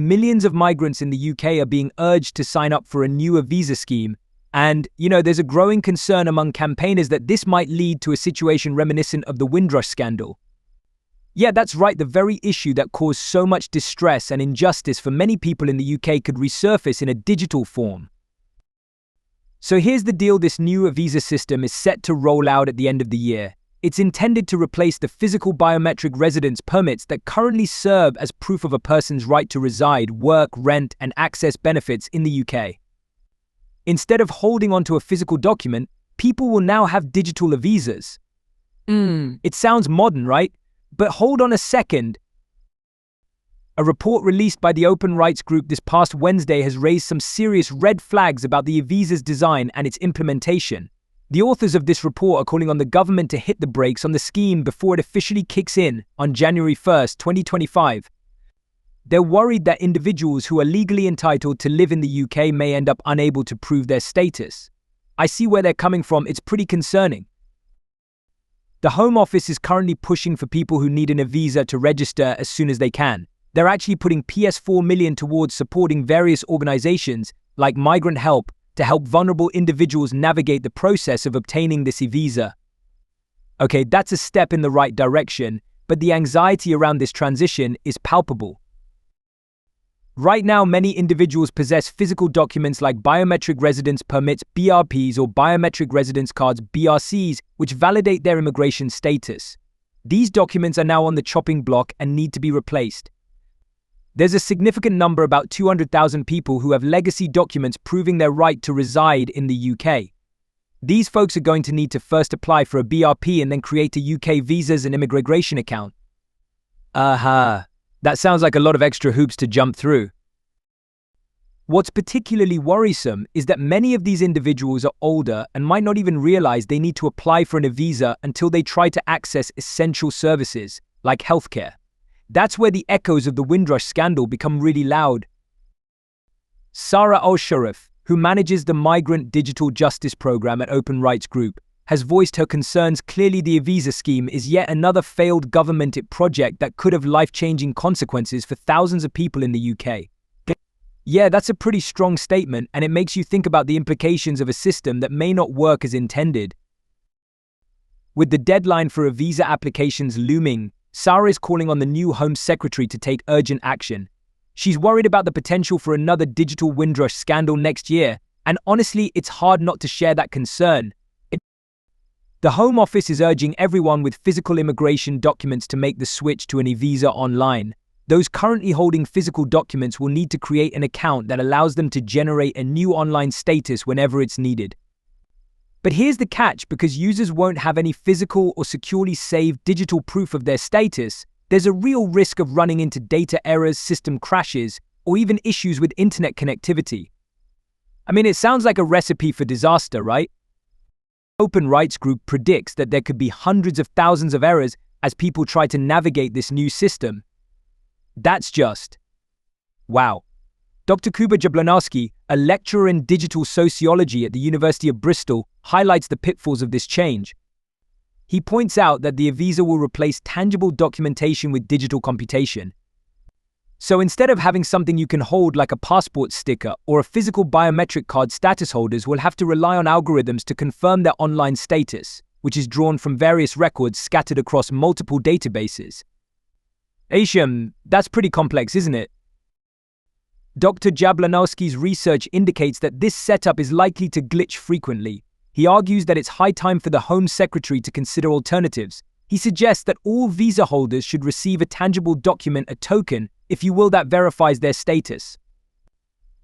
Millions of migrants in the UK are being urged to sign up for a new eVisa scheme. And, there's a growing concern among campaigners that this might lead to a situation reminiscent of the Windrush scandal. Yeah, that's right, the very issue that caused so much distress and injustice for many people in the UK could resurface in a digital form. So here's the deal, this new eVisa system is set to roll out at the end of the year. It's intended to replace the physical biometric residence permits that currently serve as proof of a person's right to reside, work, rent, and access benefits in the UK. Instead of holding onto a physical document, people will now have digital eVisas. It sounds modern, right? But hold on a second. A report released by the Open Rights Group this past Wednesday has raised some serious red flags about the eVisa's design and its implementation. The authors of this report are calling on the government to hit the brakes on the scheme before it officially kicks in on January 1st, 2025. They're worried that individuals who are legally entitled to live in the UK may end up unable to prove their status. I see where they're coming from, it's pretty concerning. The Home Office is currently pushing for people who need an eVisa to register as soon as they can. They're actually putting PS4 million towards supporting various organizations like Migrant Help to help vulnerable individuals navigate the process of obtaining this eVisa. Okay, that's a step in the right direction, but the anxiety around this transition is palpable. Right now, many individuals possess physical documents like biometric residence permits (BRPs) or biometric residence cards (BRCs), which validate their immigration status. These documents are now on the chopping block and need to be replaced. There's a significant number, about 200,000 people, who have legacy documents proving their right to reside in the UK. These folks are going to need to first apply for a BRP and then create a UK visas and immigration account. That sounds like a lot of extra hoops to jump through. What's particularly worrisome is that many of these individuals are older and might not even realize they need to apply for an eVisa until they try to access essential services like healthcare. That's where the echoes of the Windrush scandal become really loud. Sarah Al-Sharif, who manages the Migrant Digital Justice Program at Open Rights Group, has voiced her concerns. Clearly, the eVisa scheme is yet another failed government project that could have life-changing consequences for thousands of people in the UK. Yeah, that's a pretty strong statement, and it makes you think about the implications of a system that may not work as intended. With the deadline for eVisa applications looming, Sarah is calling on the new Home Secretary to take urgent action. She's worried about the potential for another digital Windrush scandal next year, and honestly, it's hard not to share that concern. The Home Office is urging everyone with physical immigration documents to make the switch to an eVisa online. Those currently holding physical documents will need to create an account that allows them to generate a new online status whenever it's needed. But here's the catch: because users won't have any physical or securely saved digital proof of their status, there's a real risk of running into data errors, system crashes, or even issues with internet connectivity. I mean, it sounds like a recipe for disaster, right? Open Rights Group predicts that there could be hundreds of thousands of errors as people try to navigate this new system. That's just wow. Dr. Kuba Jablanowski, a lecturer in digital sociology at the University of Bristol, highlights the pitfalls of this change. He points out that the eVisa will replace tangible documentation with digital computation. So instead of having something you can hold like a passport sticker or a physical biometric card, status holders will have to rely on algorithms to confirm their online status, which is drawn from various records scattered across multiple databases. That's pretty complex, isn't it? Dr. Jablanowski's research indicates that this setup is likely to glitch frequently. He argues that it's high time for the Home Secretary to consider alternatives. He suggests that all visa holders should receive a tangible document, a token, if you will, that verifies their status.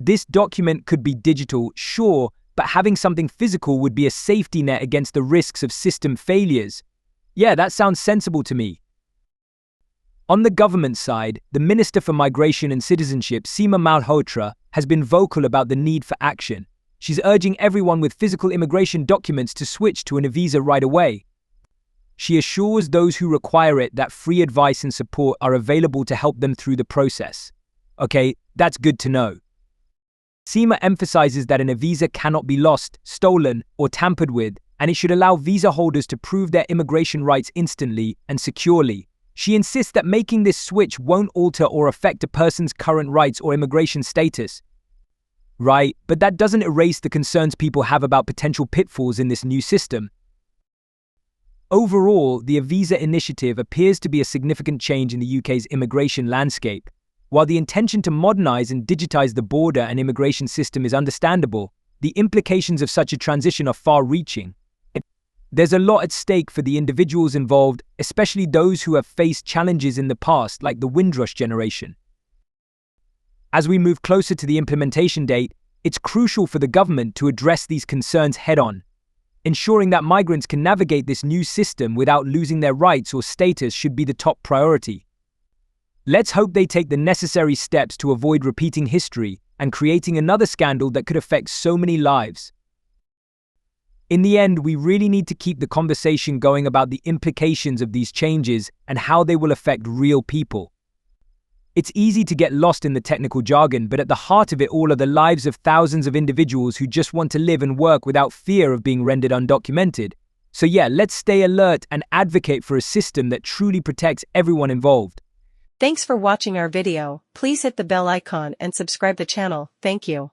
This document could be digital, sure, but having something physical would be a safety net against the risks of system failures. Yeah, that sounds sensible to me. On the government side, the Minister for Migration and Citizenship, Seema Malhotra, has been vocal about the need for action. She's urging everyone with physical immigration documents to switch to an eVisa right away. She assures those who require it that free advice and support are available to help them through the process. Okay, that's good to know. Seema emphasizes that an eVisa cannot be lost, stolen, or tampered with, and it should allow visa holders to prove their immigration rights instantly and securely. She insists that making this switch won't alter or affect a person's current rights or immigration status. Right, but that doesn't erase the concerns people have about potential pitfalls in this new system. Overall, the eVisa initiative appears to be a significant change in the UK's immigration landscape. While the intention to modernize and digitize the border and immigration system is understandable, the implications of such a transition are far-reaching. There's a lot at stake for the individuals involved, especially those who have faced challenges in the past, like the Windrush generation. As we move closer to the implementation date, it's crucial for the government to address these concerns head-on. Ensuring that migrants can navigate this new system without losing their rights or status should be the top priority. Let's hope they take the necessary steps to avoid repeating history and creating another scandal that could affect so many lives. In the end, we really need to keep the conversation going about the implications of these changes and how they will affect real people. It's easy to get lost in the technical jargon, but at the heart of it all are the lives of thousands of individuals who just want to live and work without fear of being rendered undocumented. So yeah, let's stay alert and advocate for a system that truly protects everyone involved. Thanks for watching our video. Please hit the bell icon and subscribe the channel. Thank you.